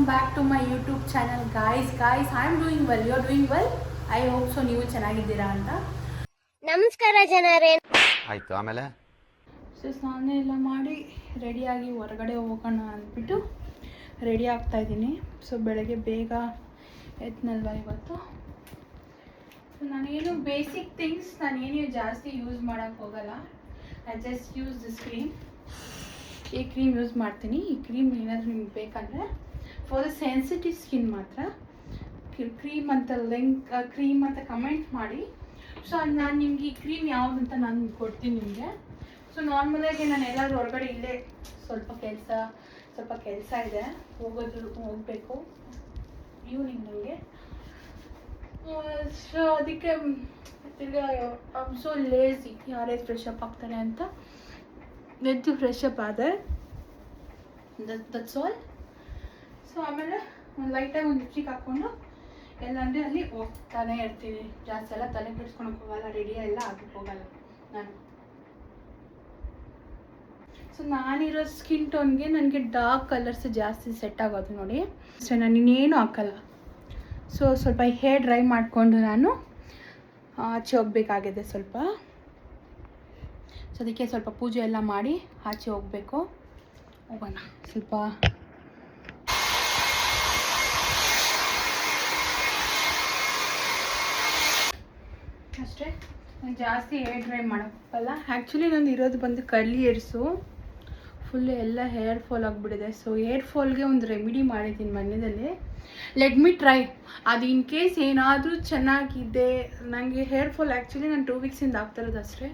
back to my YouTube channel guys. I am doing well. You are doing well. I hope so. ನೀವು ಚೆನ್ನಾಗಿದ್ದೀರಾ ಅಂತ. ನಮಸ್ಕಾರ ಜನರೇ. ಆಯ್ತು ಆಮೇಲೆ ಸ್ನಾನ ಎಲ್ಲ ಮಾಡಿ ರೆಡಿಯಾಗಿ ಹೊರಗಡೆ ಹೋಗೋಣ ಅಂದ್ಬಿಟ್ಟು ರೆಡಿ ಆಗ್ತಾ ಇದ್ದೀನಿ. ಸೊ ಬೆಳಗ್ಗೆ ಬೇಗ ಎದ್ನಲ್ವ ಇವತ್ತು. ನಾನೇನು ಬೇಸಿಕ್ ಥಿಂಗ್ಸ್ ನಾನೇನು ಜಾಸ್ತಿ ಯೂಸ್ ಮಾಡೋಕ್ಕೆ ಹೋಗಲ್ಲ. I just use this cream. ಈ ಕ್ರೀಮ್ ಯೂಸ್ ಮಾಡ್ತೀನಿ. ಈ ಕ್ರೀಮ್ ಏನಾದರೂ ನಿಮ್ಗೆ ಬೇಕಂದರೆ ಫಾರ್ ದ ಸೆನ್ಸಿಟಿವ್ ಸ್ಕಿನ್ ಮಾತ್ರ ಕ್ರೀಮ್ ಅಂತ ಕ್ರೀಮ್ ಅಂತ ಕಮೆಂಟ್ ಮಾಡಿ. ಸೊ ನಾನು ನಿಮ್ಗೆ ಈ ಕ್ರೀಮ್ ಯಾವುದಂತ ನಾನು ಕೊಡ್ತೀನಿ ನಿಮಗೆ. ಸೊ ನಾರ್ಮಲಾಗಿ ನಾನು ಎಲ್ಲಾದರೂ ಹೊರಗಡೆ ಇಲ್ಲೇ ಸ್ವಲ್ಪ ಕೆಲಸ ಇದೆ, ಹೋಗಬೇಕು ಈವ್ನಿಂಗ್ ನನಗೆ. ಸೊ ಅದಕ್ಕೆ ಐಮ್ ಸೋ ಲೇಸಿ. ಯಾರೇ ಫ್ರೆಶ್ ಅಪ್ ಆಗ್ತಾನೆ ಅಂತ ಎದ್ದು ಫ್ರೆಶ್ ಅಪ್ ಆದೆ. That's all. ಸೊ ಆಮೇಲೆ ಒಂದು ಲೈಟಾಗಿ ಒಂದು ಲಿಪ್ಸ್ಟಿಕ್ ಹಾಕ್ಕೊಂಡು ಎಲ್ಲಂದರೆ ಅಲ್ಲಿ ಹೋಗ್ತಾನೆ ಇರ್ತೀನಿ. ಜಾಸ್ತಿ ಎಲ್ಲ ತಲೆ ಕೆಡ್ಸ್ಕೊಳಕ್ಕೆ ಹೋಗಲ್ಲ, ರೆಡಿ ಎಲ್ಲ ಆಗಕ್ಕೆ ಹೋಗಲ್ಲ ನಾನು. ಸೊ ನಾನಿರೋ ಸ್ಕಿನ್ ಟೋನ್ಗೆ ನನಗೆ ಡಾರ್ಕ್ ಕಲರ್ಸ್ ಜಾಸ್ತಿ ಸೆಟ್ ಆಗೋದು ನೋಡಿ. ಸೊ ನಾನು ಇನ್ನೇನು ಹಾಕಲ್ಲ. ಸೊ ಸ್ವಲ್ಪ ಹೇರ್ ಡ್ರೈ ಮಾಡಿಕೊಂಡು ನಾನು ಆಚೆ ಹೋಗಬೇಕಾಗಿದೆ ಸ್ವಲ್ಪ. ಸೊ ಅದಕ್ಕೆ ಸ್ವಲ್ಪ ಪೂಜೆ ಎಲ್ಲ ಮಾಡಿ ಆಚೆ ಹೋಗಬೇಕು. ಹೋಗೋಣ ಸ್ವಲ್ಪ. ಅಷ್ಟೇ, ನಾನು ಜಾಸ್ತಿ ಹೇರ್ ಡ್ರೈ ಮಾಡೋಕ್ಕಲ್ಲ. ಆ್ಯಕ್ಚುಲಿ ನಂದು ಇರೋದು ಬಂದು ಕರ್ಲಿ ಹೇರ್ಸು. ಫುಲ್ಲು ಎಲ್ಲ ಹೇರ್ ಫಾಲ್ ಆಗಿಬಿಟ್ಟಿದೆ. ಸೊ ಹೇರ್ ಫಾಲ್ಗೆ ಒಂದು ರೆಮಿಡಿ ಮಾಡಿದ್ದೀನಿ ಮನೆಯಲ್ಲೇ. Let me try. ಅದು ಇನ್ ಕೇಸ್ ಏನಾದರೂ ಚೆನ್ನಾಗಿದೆ ನನಗೆ. ಹೇರ್ ಫಾಲ್ ಆ್ಯಕ್ಚುಲಿ ನಾನು 2 ವೀಕ್ಸಿಂದ ಆಗ್ತಿರೋದು ಅಷ್ಟೇ.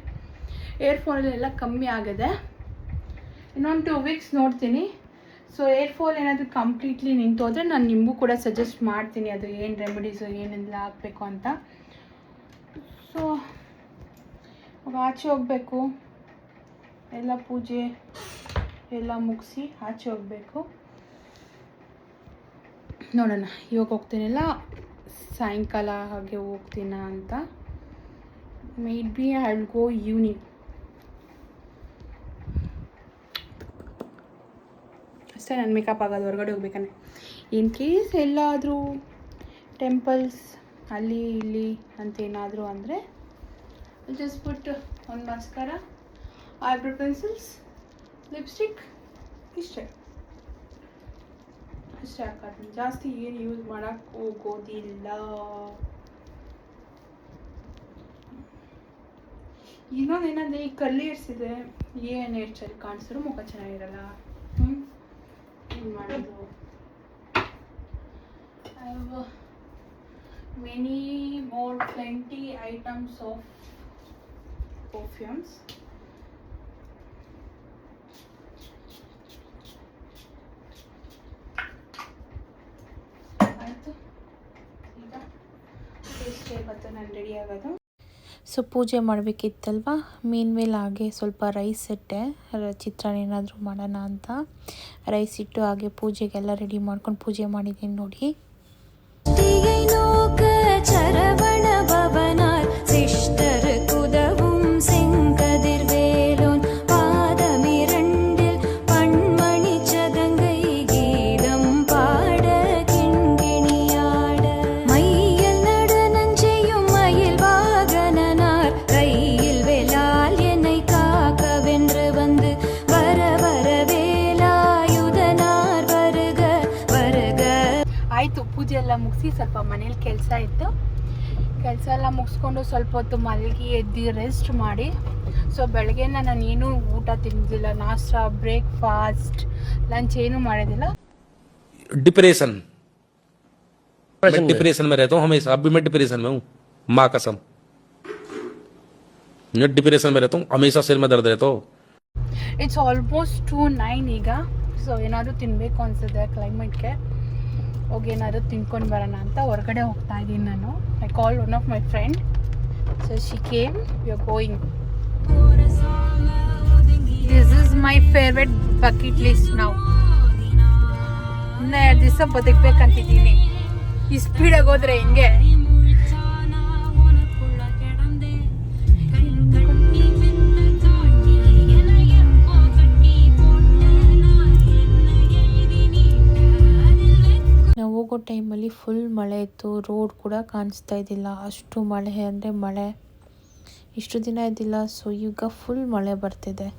ಹೇರ್ ಫಾಲ್ ಎಲ್ಲ ಕಮ್ಮಿ ಆಗಿದೆ. ಇನ್ನೊಂದು 2 ವೀಕ್ಸ್ ನೋಡ್ತೀನಿ. ಸೊ ಹೇರ್ ಫಾಲ್ ಏನಾದರೂ ಕಂಪ್ಲೀಟ್ಲಿ ನಿಂತೋದ್ರೆ ನಾನು ನಿಮಗೂ ಕೂಡ ಸಜೆಸ್ಟ್ ಮಾಡ್ತೀನಿ ಅದು ಏನು ರೆಮಿಡೀಸು ಏನೆಲ್ಲ ಹಾಕಬೇಕು ಅಂತ. ಸೊ ಆಚೆ ಹೋಗಬೇಕು, ಎಲ್ಲ ಪೂಜೆ ಎಲ್ಲ ಮುಗಿಸಿ ಆಚೆ ಹೋಗಬೇಕು. ನೋಡೋಣ ಇವಾಗ ಹೋಗ್ತೀನಿಲ್ಲ ಸಾಯಂಕಾಲ ಹಾಗೆ ಹೋಗ್ತೀನ ಅಂತ. Made B I will go evening. ಅಷ್ಟೇ ನನ್ನ ಮೇಕಪ್ ಆಗೋದು ಹೊರಗಡೆ ಹೋಗ್ಬೇಕಂದ್ರೆ. ಇನ್ ಕೇಸ್ ಎಲ್ಲಾದರೂ ಟೆಂಪಲ್ಸ್ ಅಲ್ಲಿ ಇಲ್ಲಿ ಅಂತೇನಾದರೂ ಅಂದರೆ ಜಸ್ಟ್ ಪುಟ್ ಒಂದು ಮಸ್ಕರ, ಐಬ್ರೋ ಪೆನ್ಸಿಲ್ಸ್, ಲಿಪ್ಸ್ಟಿಕ್, ಇಷ್ಟೇ ಹಾಕೋದು. ಜಾಸ್ತಿ ಏನು ಯೂಸ್ ಮಾಡೋಕ್ಕೆ ಹೋಗೋದಿಲ್ಲ. ಇನ್ನೊಂದೇನಂದರೆ ಈ ಕರ್ಲಿ ಹೇರ್ಸ್ ಇದೆ, ಏನು ಹೇರ್ ಸ್ಟೈಲ್ ಕಾಣಿಸಿದ್ರು ಮುಖ ಚೆನ್ನಾಗಿರಲ್ಲ. ಏನು ಮಾಡೋದು? I have many more plenty items of perfumes. ಆಯಿತು, ಈಗ ಇಷ್ಟೇ ಇವತ್ತು ನಾನು ರೆಡಿ ಆಗೋದು. ಸೊ ಪೂಜೆ ಮಾಡಬೇಕಿತ್ತಲ್ವ, ಮೀನ್ಮೇಲೆ ಹಾಗೆ ಸ್ವಲ್ಪ ರೈಸ್ ಇಟ್ಟೆ. ಚಿತ್ರಾನ್ನ ಏನಾದರೂ ಮಾಡೋಣ ಅಂತ ರೈಸ್ ಇಟ್ಟು ಹಾಗೆ ಪೂಜೆಗೆಲ್ಲ ರೆಡಿ ಮಾಡ್ಕೊಂಡು ಪೂಜೆ ಮಾಡಿದ್ದೀನಿ ನೋಡಿ. சரவண பவனார் சிஷ்டர் குதவும் செங்கதிர்வேலோன் பாதமிரண்டில் பண்மணி சதங்கை கீதம் பாட கிண்கிணியாட மையல் நடனஞ்செய்யும் மயில் வாகனனார் கையில் வேலால் என்னை காக்கவென்று வந்து வர வர வேலாயுதனார் வருக வருக. ಆಯಿತು, ಪೂಜೆ ಎಲ್ಲ ಮುಗಿಸಿ ಸ್ವಲ್ಪ ಮನೇಲಿ ಕೆಲಸ ಇತ್ತು. ಕೆಲಸ ಎಲ್ಲ ಮುಗಿಸ್ಕೊಂಡು ಸ್ವಲ್ಪ ಹೊತ್ತು ಮಲಗಿ ಎದ್ದು ರೆಸ್ಟ್ ಮಾಡಿ. ಸೊ ಬೆಳಗ್ಗೆನ ನಾನು ಏನೂ ಊಟ ತಿಂದಿಲ್ಲ, ನಾಷ್ಟ, ಬ್ರೇಕ್ಫಾಸ್ಟ್, ಲಂಚ್ ಏನೂ ಮಾಡೋದಿಲ್ಲ. डिप्रेशन में रहता हूँ हमेशा. अभी मैं डिप्रेशन में हूँ, माँ कसम. मैं डिप्रेशन में रहता हूँ हमेशा. सिर में दर्द रहता हो. ಇಟ್ಸ್ ಆಲ್ಮೋಸ್ಟ್ 2:09 ಈಗ. ಸೊ ಏನಾದರೂ ತಿನ್ನಬೇಕು ಅನಿಸಿದೆ ಕ್ಲೈಮೇಟ್ಗೆ. ಹೋಗಿ ಏನಾದರೂ ತಿನ್ಕೊಂಡು ಬರೋಣ ಅಂತ ಹೊರಗಡೆ ಹೋಗ್ತಾ ಇದ್ದೀನಿ ನಾನು. I call one of my friend. So she came. We are going. This is my favourite bucket list ನಾವು. ಇನ್ನೂ 2 ದಿವಸ ಬದುಕಬೇಕಂತಿದ್ದೀನಿ. ಈ ಸ್ಪೀಡಾಗಿ ಹೋದ್ರೆ ಹೆಂಗೆ? ಟೈಮಲ್ಲಿ ಫುಲ್ ಮಳೆ ಇತ್ತು, ರೋಡ್ ಕೂಡ ಕಾಣಿಸ್ತಾ ಇದ್ದಿಲ್ಲ, ಅಷ್ಟು ಮಳೆ ಅಂದರೆ ಮಳೆ. ಇಷ್ಟು ದಿನ ಇದ್ದಿಲ್ಲ, ಸೊ ಈಗ ಫುಲ್ ಮಳೆ ಬರ್ತಿದೆ.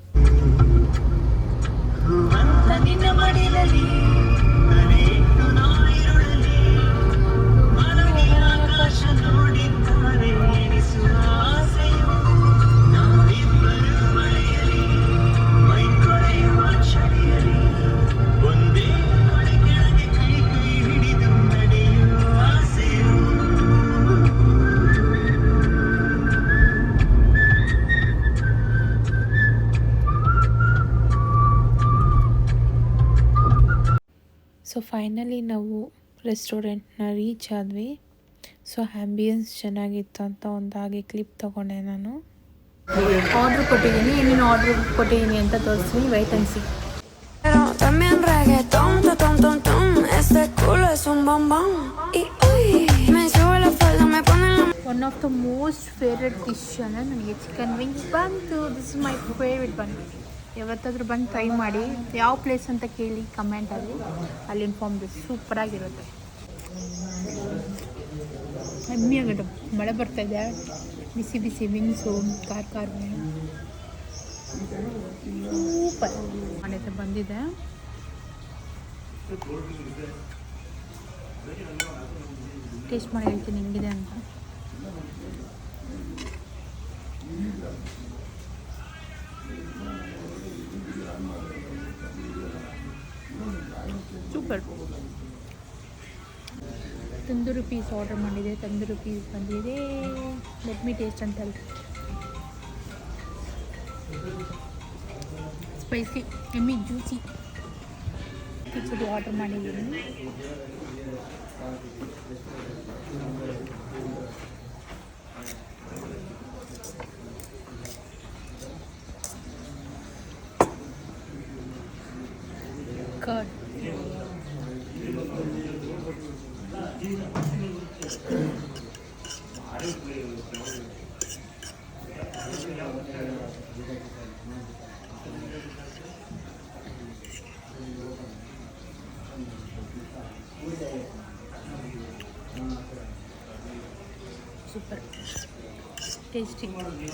ಸೊ ಫೈನಲಿ ನಾವು ರೆಸ್ಟೋರೆಂಟ್ನ ರೀಚ್ ಆದ್ವಿ. ಸೊ ಆ್ಯಂಬಿಯನ್ಸ್ ಚೆನ್ನಾಗಿತ್ತು ಅಂತ ಒಂದು ಹಾಗೆ ಕ್ಲಿಪ್ ತೊಗೊಂಡೆ ನಾನು. ಆರ್ಡ್ರ್ ಕೊಟ್ಟಿದ್ದೀನಿ, ಏನೇನು ಆರ್ಡ್ರ್ ಕೊಟ್ಟಿದ್ದೀನಿ ಅಂತ ತೋರಿಸ್ತೀನಿ, wait and see. También reggaetón, tom, tom, tom, este culo es un bombón. Y uy, me sube la falda, me pone la... one of the most favourite dish ಅಂದರೆ ನನಗೆ chicken wings ಬಂತು. This is my favourite ಬಂದು. ಯಾವತ್ತಾದ್ರೂ ಬಂದು try ಮಾಡಿ, ಯಾವ place ಅಂತ ಕೇಳಿ ಕಮೆಂಟಲ್ಲಿ, ಅಲ್ಲಿ ಇನ್ಫಾರ್ಮ್ ಮಾಡಿ. ಸೂಪರಾಗಿರುತ್ತೆ, ಹೆಮ್ಮೆ ಆಗುತ್ತೆ. ಮಳೆ ಬರ್ತಾಯಿದೆ, ಬಿಸಿ ಬಿಸಿ ವಿಂಗ್ಸು, ಖಾರ ಸೂಪರ್ ಮಾಡಿದ್ರೆ ಬಂದಿದೆ. ಟೇಸ್ಟ್ ಮಾಡಿ ಹೇಳ್ತೀನಿ ಹೆಂಗಿದೆ ಅಂತ. ಸೂಪರ್. ತಂದೂರಿ ಪೀಸ್ ಆರ್ಡರ್ ಮಾಡಿದೆ, ತಂದೂರಿ ಪೀಸ್ ಬಂದಿದೆ. ಲೆಟ್ ಮಿ ಟೇಸ್ಟ್ ಅಂತ ಹೇಳಿ. ಸ್ಪೈಸಿ, ಎಮ್ಮಿ, ಜ್ಯೂಸಿ ಕಿಚಡಿ ಆರ್ಡರ್ ಮಾಡಿದ್ದೀನಿ. Curd, super tasty,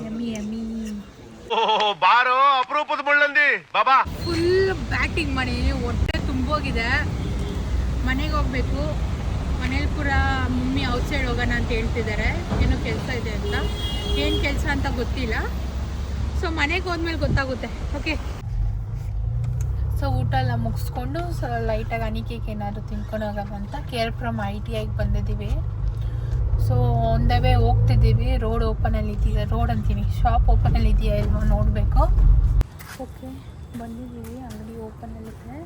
yummy yummy. ಬಾರೋ ಅಪರೂಪದ ಮುಳ್ಳಂದಿ ಬಾಬಾ. ಫುಲ್ ಬ್ಯಾಟಿಂಗ್ ಮಾಡಿದ್ದೀನಿ, ಹೊಟ್ಟೆ ತುಂಬೋಗಿದೆ. ಮನೆಗೆ ಹೋಗಬೇಕು. ಮನೇಲಿ ಪೂರ ಮಮ್ಮಿ ಔಟ್ಸೈಡ್ ಹೋಗೋಣ ಅಂತ ಹೇಳ್ತಿದ್ದಾರೆ, ಏನೋ ಕೆಲಸ ಇದೆ ಅಂತ. ಏನು ಕೆಲಸ ಅಂತ ಗೊತ್ತಿಲ್ಲ. ಸೊ ಮನೆಗೆ ಹೋದ್ಮೇಲೆ ಗೊತ್ತಾಗುತ್ತೆ. ಓಕೆ, ಸೊ ಊಟ ಎಲ್ಲ ಮುಗಿಸ್ಕೊಂಡು ಲೈಟಾಗಿ ಅನಿಕೇಕ್ ಏನಾದರೂ ತಿನ್ಕೊಂಡು ಹೋಗೋಣ ಅಂತ ಕೇರ್ ಫ್ರಮ್ ITIಗೆ ಬಂದಿದ್ದೀವಿ. ಸೊ ಆನ್ ದ ವೇ ಹೋಗ್ತಿದ್ದೀವಿ. ರೋಡ್ ಓಪನಲ್ಲಿ ಇದೆಯಾ, ರೋಡ್ ಅಂತೀನಿ, ಶಾಪ್ ಓಪನಲ್ಲಿ ಇದೆಯಾ ಇಲ್ವೋ ನೋಡಬೇಕು. ಓಕೆ, ಬಂದಿದ್ದೀವಿ, ಅಂಗಡಿ ಓಪನಲ್ಲಿದೆ.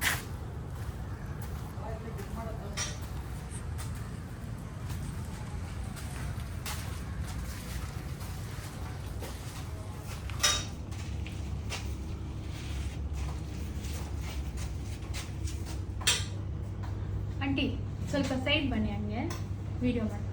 ಆಂಟಿ ಸ್ವಲ್ಪ ಸೈಡ್ ಬನ್ನಿ, ಹಂಗೆ ವಿಡಿಯೋ ಮಾಡಿ.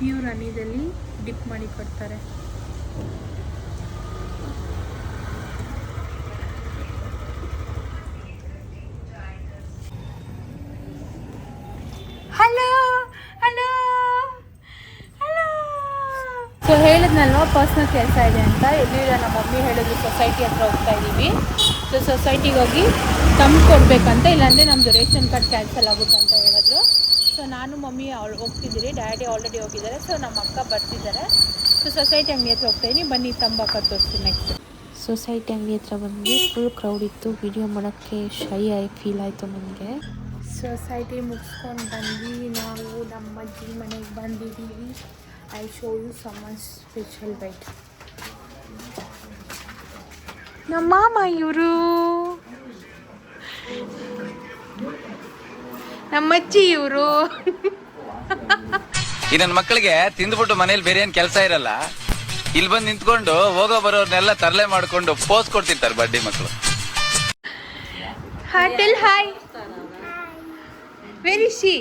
ಪ್ಯೂರ್ ಹನಿದಲ್ಲಿ ಡಿಪ್ ಮಾಡಿ ಕೊಡ್ತಾರೆ. Hello hello hello. ಸೊ ಹೇಳಿದ್ನಲ್ವ ಪರ್ಸ್ನಲ್ ಕೆಲಸ ಇದೆ ಅಂತ. ಎಲ್ಲಿಲ್ಲ, ನಮ್ಮ ಮಮ್ಮಿ ಹೇಳಿದ್ರು ಸೊಸೈಟಿ ಹತ್ರ ಹೋಗ್ತಾ ಇದ್ದೀವಿ. ಸೊ ಸೊಸೈಟಿಗೆ ಹೋಗಿ ತಂದು ಕೊಡಬೇಕಂತ, ಇಲ್ಲಾಂದರೆ ನಮ್ಮದು ರೇಷನ್ ಕಾರ್ಡ್ ಕ್ಯಾನ್ಸಲ್ ಆಗುತ್ತೆ ಅಂತ ಹೇಳಿದ್ರು. ಸೊ ನಾನು ಮಮ್ಮಿ ಹೋಗ್ತಿದ್ದೀರಿ, ಡ್ಯಾಡಿ ಆಲ್ರೆಡಿ ಹೋಗಿದ್ದಾರೆ. ಸೊ ನಮ್ಮ ಅಕ್ಕ ಬರ್ತಿದ್ದಾರೆ. ಸೊ ಸೊಸೈಟಿ ಅಂಗಡಿ ಹತ್ರ ಹೋಗ್ತಾಯಿದ್ದೀನಿ, ಬನ್ನಿ ತಂಬಾಕ ತೋರಿಸ್ತೀನಿ ನೆಕ್ಸ್ಟ್. ಸೊಸೈಟಿ ಅಂಗಡಿ ಹತ್ರ ಬಂದು ಫುಲ್ ಕ್ರೌಡ್ ಇತ್ತು, ವಿಡಿಯೋ ಮಾಡೋಕ್ಕೆ ಶೈ ಫೀಲ್ ಆಯಿತು ನನಗೆ. ಸೊಸೈಟಿ ಮುಗಿಸ್ಕೊಂಡು ಬಂದು ನಾವು ನಮ್ಮ ಅಜ್ಜಿ ಮನೆಗೆ ಬಂದಿದ್ದೀವಿ. I show you some special bite. ನಮ್ಮ ಮಾಮ ಇವರು, ನಮ್ಮ ಅಜ್ಜಿ ಇವರು. ಈ ನನ್ನ ಮಕ್ಕಳಿಗೆ ತಿಂದ್ಬಿಟ್ಟು ಮನೇಲಿ ಬೇರೆ ಏನ್ ಕೆಲಸ ಇರಲ್ಲ, ಇಲ್ಲಿ ಬಂದು ನಿಂತ್ಕೊಂಡು ಹೋಗೋ ಬರೋರ್ನೆಲ್ಲ ತರಲೆ ಮಾಡ್ಕೊಂಡು ಪೋಸ್ ಕೊಡ್ತಿರ್ತಾರೆ ಬಡ್ಡಿ ಮಕ್ಕಳು. Tell hi. ವೆರಿ ಶಿ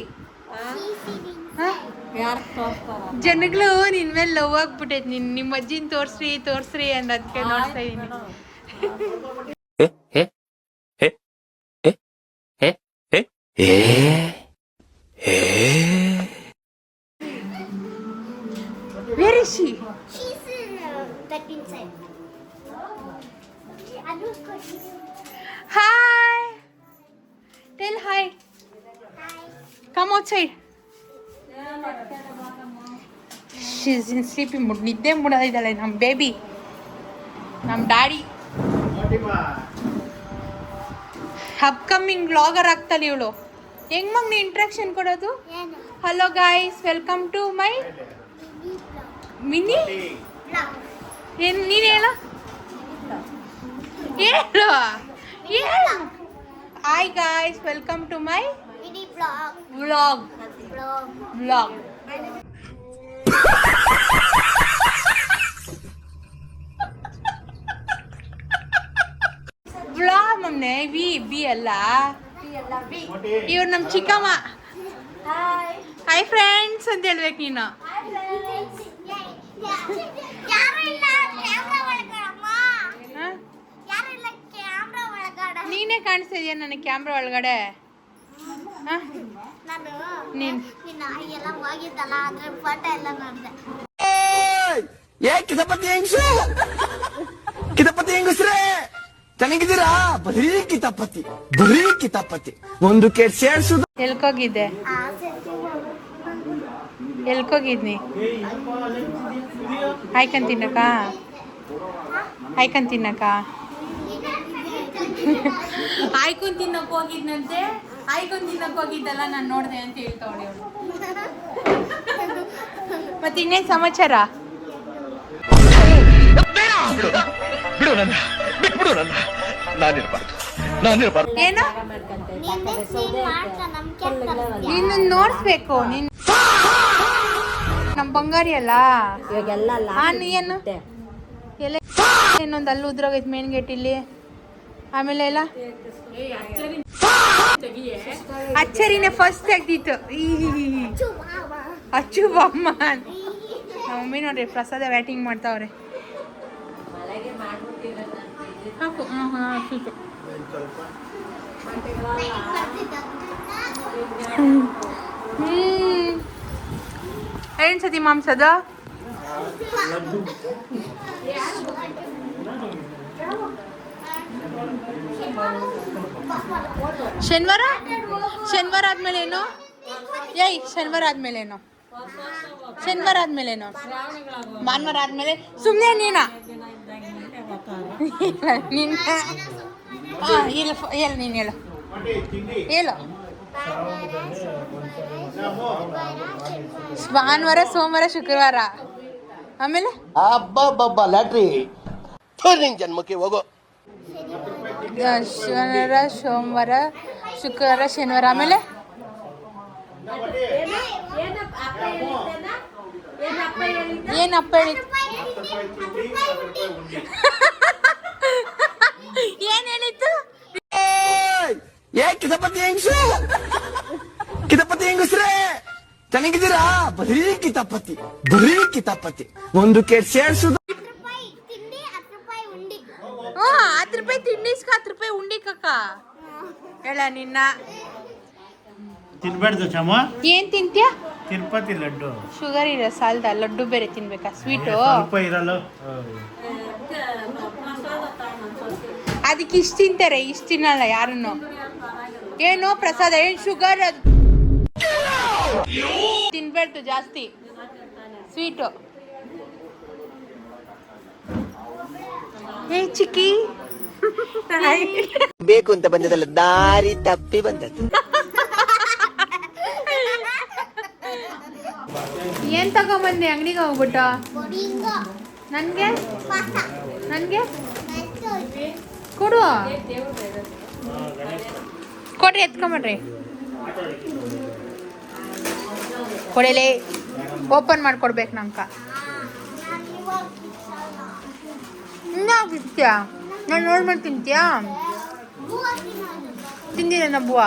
ಜನಗಳು ನಿನ್ ಮೇಲೆ ಲವ್ ಆಗ್ಬಿಟ್ಟೈತೆ. ನಿಮ್ಮ ಅಜ್ಜಿನ ತೋರ್ಸ್ರಿ ಅಂದ್ ಅದಕ್ಕೆ ನೋಡ್ತಾ ಇದೀನಿ. Where is she? She's in that inside. Hi. Tell hi. Hi. Come outside. She's in sleeping mood. ನಿದ್ದೆ ಮುಡದಿದ್ದಾಳೆ ನಮ್ಮ ಬೇಬಿ, ನಮ್ಮ ಡ್ಯಾಡಿ. ಅಪ್ಕಮಿಂಗ್ ವ್ಲಾಗರ್ ಆಗ್ತಾಳೆ ಇವಳು. ಹೆಂಗ್ ಮಗ್ ನೀ ಇಂಟ್ರಾಕ್ಷನ್ ಕೊಡೋದು? ಏನು? Hello guys, welcome to my mini. ಏನು ನೀನು ಹೇಳು ಹೇಳು ಹೇಳು. Hi guys, welcome to my Mini vlog. Vlog Vlog. Vlog. Vlog ಮಮ್ನೆ ವಿ ಬಿ ಅಲ್ಲ, ಇವ್ರು ನಮ್ಮ ಚಿಕ್ಕಮ್ಮ. ಹಾಯ್ ಫ್ರೆಂಡ್ಸ್ ಅಂತ ಹೇಳ್ಬೇಕು ನೀನು. ಯಾರು ಇಲ್ಲ ಕ್ಯಾಮ್ರಾ ಒಳಗಡಮ್ಮ. ಹ? ಯಾರು ಇಲ್ಲ ಕ್ಯಾಮ್ರಾ ಒಳಗಡೆ. ನೀನೇ ಕಾಣಿಸ್ತಾ ಇದೆಯಾ ನನಗೆ ಕ್ಯಾಮ್ರಾ ಒಳಗಡೆ? ಹ? ನಾನು ನೀನ್ ನಿನ್ನ ಎಲ್ಲ ಹೋಗಿದ್ದಲ್ಲ, ಅದ್ರ ಫೋಟೋ ಎಲ್ಲ ನೋಡಿದೆ. ಕಿತಪತಿ ಹೆಂಗಸ್ರೆ ಚೆನ್ನಾಗಿದ್ದೀರಾ? ಬರೀ ಕಿತಾಪತಿ ಒಂದು ಕೇಟ್ ಸೇರ್ಸುದು. ಎಲ್ಕೋಗಿದ್ದೆ? ಎಲ್ಕೋಗಿದ್ನಿ? ಆಯ್ಕಂಡ್ ತಿನ್ನಕ ಆಯ್ಕೊಂಡ್ ತಿನ್ನಕ್ ಹೋಗಿದ್ನಂತೆ. ಆಯ್ಕೊಂಡ್ ತಿನ್ನಕ್ ಹೋಗಿದ್ದಲ್ಲ, ನಾನು ನೋಡಿದೆ ಅಂತ ಹೇಳ್ತಾವಳೆ ಅವಳು. ಮತ್ತೆ ಇನ್ನೇನ್ ಸಮಾಚಾರ? ಏನು ನಿನ್ನೆ ಸೀನ್ ಮಾಡ್ತಾ ನಮ್ಗೆ ನಿನ್ನ ನೋಡ್ಸ್ಬೇಕು. ನೀನ್ ನಮ್ ಬಂಗಾರಿ ಅಲ್ಲ ಏನು ಎಲ್ಲ ಇನ್ನೊಂದು ಅಲ್ಲಿ ಉದ್ರೋಗೈತೆ ಮೇನ್ ಗೇಟ್ ಇಲ್ಲಿ. ಆಮೇಲೆ ಎಲ್ಲ ಅಚ್ಚರಿನೇ ಫಸ್ಟ್ ತೆಗ್ದಿತ್ತು. ಅಚ್ಚು ಬಮ್ಮ. ನಮ್ಮ ಮಮ್ಮಿ ನೋಡ್ರಿ ಪ್ರಸಾದ ವ್ಯಾಟಿಂಗ್ ಮಾಡ್ತಾವ್ರೆ. ಹಾಕು. ಹಾಕಿತ್ತು. ಏನ್ ಸತಿ ಮಾಂಸದ ಶನಿವಾರ ಆದ್ಮೇಲೇನು? ಶನಿವಾರ ಆದ್ಮೇಲೇನು? ಭಾನುವಾರ ಆದ್ಮೇಲೆ ಸುಮ್ಮನೆ ನೀನ ನಿನ್ನ ಇಲ್ಲ ನೀನು ಹೇಳು ಭಾನುವಾರ, ಸೋಮವಾರ, ಶುಕ್ರವಾರ, ಆಮೇಲೆ ಲ್ಯಾಟ್ರಿ ಜನ್ಮಕ್ಕೆ ಹೋಗೋ. ಶನಿವಾರ, ಸೋಮವಾರ, ಶುಕ್ರವಾರ, ಶನಿವಾರ, ಆಮೇಲೆ ಏನಪ್ಪ ಹೇಳಿ? ಏನ್ ಹೇಳಿತ್ತು? ಕಿತಪತಿ ಹೆಂಗಸ್ರೆ ಚೆನ್ನಾಗಿದ್ದೀರಾ? ಬರೀ ಕಿತಾಪತಿ ಒಂದು ಕೇಟ್ ಸೇರ್ಸುದು. 10 ರೂಪಾಯಿ ತಿಂಡಿ, 10 ರೂಪಾಯಿ ಉಂಡಿ. 10 ರೂಪಾಯಿ ತಿಂಡಿ, 10 ರೂಪಾಯಿ ಉಂಡಿ ಕಕ್ಕ. ಹೇಳ ನಿನ್ನ ತಿನ್ಬೇಡ್ದು ಚಮ್ಮ. ಏನ್ ತಿಂತ್ಯಾ? ತಿರುಪತಿ ಲಡ್ಡು. ಶುಗರ್ ಇರೋ ಸಾಲ್ದ, ಲಡ್ಡು ಬೇರೆ ತಿನ್ಬೇಕಾ? ಸ್ವೀಟು ಸ್ವಲ್ಪ ಇರಲ್ಲ. ಅದಕ್ಕೆ ಇಷ್ಟು ತಿಂತಾರೆ, ಇಷ್ಟು ತಿನ್ನಲ್ಲ ಯಾರನ್ನು. ಏನು ಪ್ರಸಾದ? ಏನು ಶುಗರ್? ಅದು ತಿನ್ಬೇಡ್ತು ಜಾಸ್ತಿ ಸ್ವೀಟು. ಏ ಚಿಕ್ಕಿ ಬೇಕು ಅಂತ ಬಂದದಲ್ಲ, ದಾರಿ ತಪ್ಪಿ ಬಂದದ್ದು. ಏನ್ ತಗೊಂಬಂದೆ ಅಂಗಡಿಗೆ ಹೋಗ್ಬಿಟ್ಟ? ಬೊಡಿಂಗೋ. ನನ್ಗೆ ಪಾಸ್ತ. ನನ್ಗೆ ಮೆತ್ತಗೆ. ಕೊಡು. ಕೊಡ್ರಿ, ಎತ್ಕೊಂಬಡ್ರಿ. ಕೊಡಲೇ ಓಪನ್ ಮಾಡ್ಕೊಡ್ಬೇಕು ನಂಕ. ನಾನು ಇವಾಗ ಬಿಡ್ಸಲ್ಲ. ಇನ್ಯಾಕೆ ಬಿಡ್ತೀಯಾ? ನಾನು ನೋಡ್ಬಿಟ್ಟು ತಿಂತೀಯಾ? ಹೂವ ತಿನ್ನೋದು. ತಿಂದಿನ ಬುವ.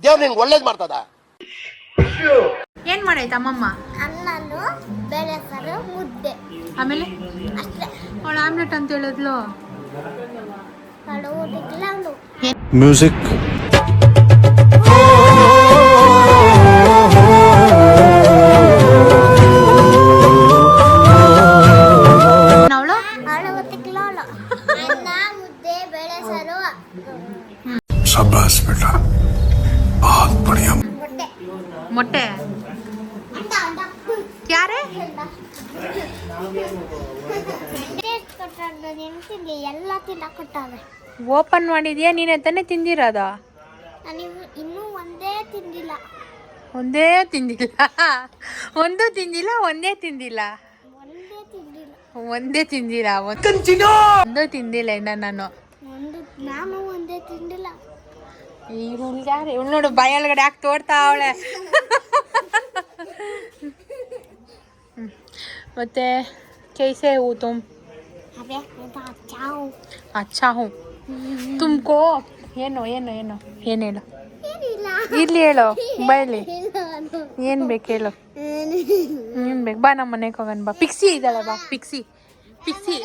ದೇವ್ರು ನಿನ್ಗೆ ಒಳ್ಳೇದ್ ಮಾಡ್ತದ. ಏನ್ ಮಾಡೈತ ಅಮ್ಮಮ್ಮ? ಅನ್ನನು ಬೇಳೆ ಸಾರು ಮುದ್ದೆ ಆಮೇಲೆ ಅಷ್ಟೇ. ಅವಳು ಆಮ್ಲೆಟ್ ಅಂತ ಹೇಳಿದ್ಲು. ಕಡು ಊಟಕ್ಕಿಲ್ಲ ಅವಳು. ಮ್ಯೂಸಿಕ್ ಅವಳು ಅವಳು ಊಟಕ್ಕಿಲ್ಲ ಅವಳು. ಅನ್ನ ಮುದ್ದೆ ಬೇಳೆ ಸಾರು शाबाश बेटा बहुत बढ़िया ಮೊಟ್ಟೆ ಮೊಟ್ಟೆ ಅಂಡ ಅಂಡ ಯಾರೇ? ಟೇಸ್ಟ್ ಕೊಟ್ಟಾಗ ನೆನ್ಸಿದ್ದೆ ಎಲ್ಲ ತಿನ್ನಕ್ ಕೊಟ್ಟಾವೆ. ಓಪನ್ ಮಾಡಿದ್ಯಾ? ನೀನೇ ತಾನೇ ತಿಂದಿರೋದ? ನಾನು ಇನ್ನೂ ಒಂದೇ ತಿಂದಿಲ್ಲ. ಒಂದೇ ತಿಂದಿಲ್ಲ. ಒಂದು ತಿಂದಿಲ್ಲ, ಒಂದೇ ತಿಂದಿಲ್ಲ. ಒಂದೇ ತಿಂದಿಲ್ಲ. ಒಂದೇ ತಿಂದಿಲ್ಲ. ಒಂದು ತಿಂದಿಲ್ಲ ಇನ್ನ ನಾನು. ನಾನು ಒಂದೇ ತಿಂದಿಲ್ಲ. ಈ ಹುಡುಗ್ಯಾರೆ ಇವಳು ನೋಡು, ಬಾಯೊಳಗಡೆ ಹಾಕಿ ತೋಡ್ತಾ ಅವಳೆ. ಮತ್ತೆ कैसे हो तुम? ಅಬೇ ಚಾವು अच्छा हूँ. तुमको ಏನು ಏನು ಏನು ಏನು ಹೇಳು? ಏನಿಲ್ಲ. ಇರ್ಲಿ ಹೇಳು, ಬೈಲಿ. ನಾನು ಏನು ಬೇಕು ಹೇಳು? ಏನು ಬೇಕು? ಬಾ ನಮ್ಮ ಮನೆಗೆ ಹೋಗೋಣ ಬಾ. ಪಿಕ್ಸಿ ಇದ್ದಾಳೆ ಬಾ. ಪಿಕ್ಸಿ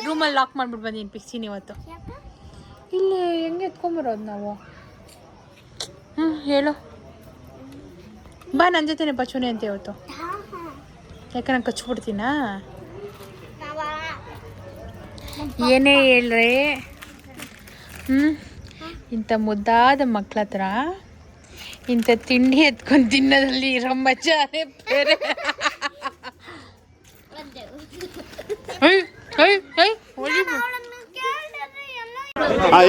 ರೂಮಲ್ಲಿ ಲಾಕ್ ಮಾಡ್ಬಿಟ್ಟು ಬಂದೀನಿ ಪಿಕ್ಸಿನ ಇವತ್ತು. ಇಲ್ಲಿ ಹೆಂಗೆ ಎತ್ಕೊಂಬರೋದು ನಾವು? ಹೇಳು ಬಾ, ನನ್ನ ಜೊತೆನೆ ಪಚುನಿ ಅಂತ ಇವತ್ತು. ಯಾಕೆ ನಾನು ಕಚ್ಬಿಡ್ತೀನಾ? ಏನೇ ಹೇಳ್ರಿ, ಇಂಥ ಮುದ್ದಾದ ಮಕ್ಳ ಹತ್ರ ಇಂಥ ತಿಂಡಿ ಎತ್ಕೊಂಡು ತಿನ್ನೋದ್ರಲ್ಲಿ ಇರೋ ಮಜಾನೇ ಬೇರೆ.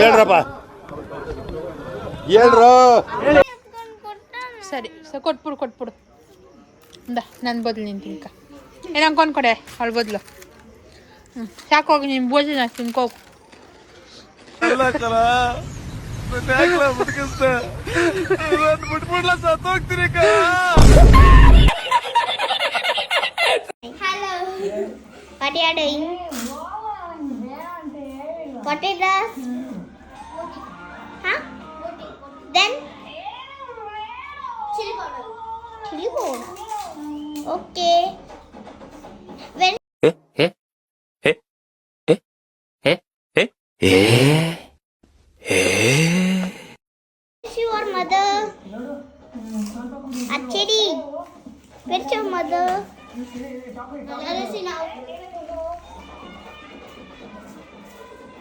ಹೇಳ್ರಪ್ಪ ಹೇಳ್ರ ಸರಿ ಕೊಟ್ಬಿಡು ಇಂದ ನನ್ನ ಬದಲು ನೀನು ತಿನ್ಕ. ಏನು ಅನ್ಕೊಂಡು ಕೊಡೆ ಅವಳ ಬದಲು. ಸಾಕೋಗಿ ನೀನು ಬೋಜನ ತಿನ್ಕೋಗು. ಸತ್ತೋಗ್ತೀನಿ. Hello. What are you doing? What is this? Huh? Then? Chili powder. Chili powder. Okay. When? Where's your mother? Achidi. Where's your mother? Let us see now.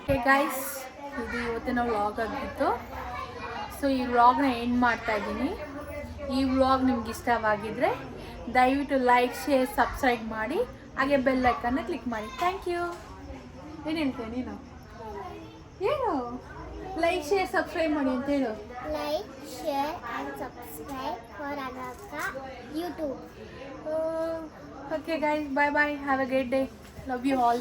Hey guys, ಇದು ಇವತ್ತಿನ ವ್ಲಾಗ್ ಆಗಿತ್ತು. ಸೊ ಈ ವ್ಲಾಗ್ನ end ಮಾಡ್ತಾ ಇದ್ದೀನಿ. ಈ vlog ನಿಮ್ಗೆ ಇಷ್ಟವಾಗಿದ್ದರೆ ದಯವಿಟ್ಟು ಲೈಕ್, ಶೇರ್, ಸಬ್ಸ್ಕ್ರೈಬ್ ಮಾಡಿ, ಹಾಗೆ ಬೆಲ್ ಐಕನ್ನ ಕ್ಲಿಕ್ ಮಾಡಿ. Thank you. ಏನು ಹೇಳ್ತೇನೆ ನೀನು? ಏನು ಲೈಕ್, ಶೇರ್, ಸಬ್ಸ್ಕ್ರೈಬ್ ಮಾಡಿ ಅಂತ ಹೇಳು. Like, share and subscribe for Anaka YouTube. Okay guys, bye bye. Have a great day. Love you all.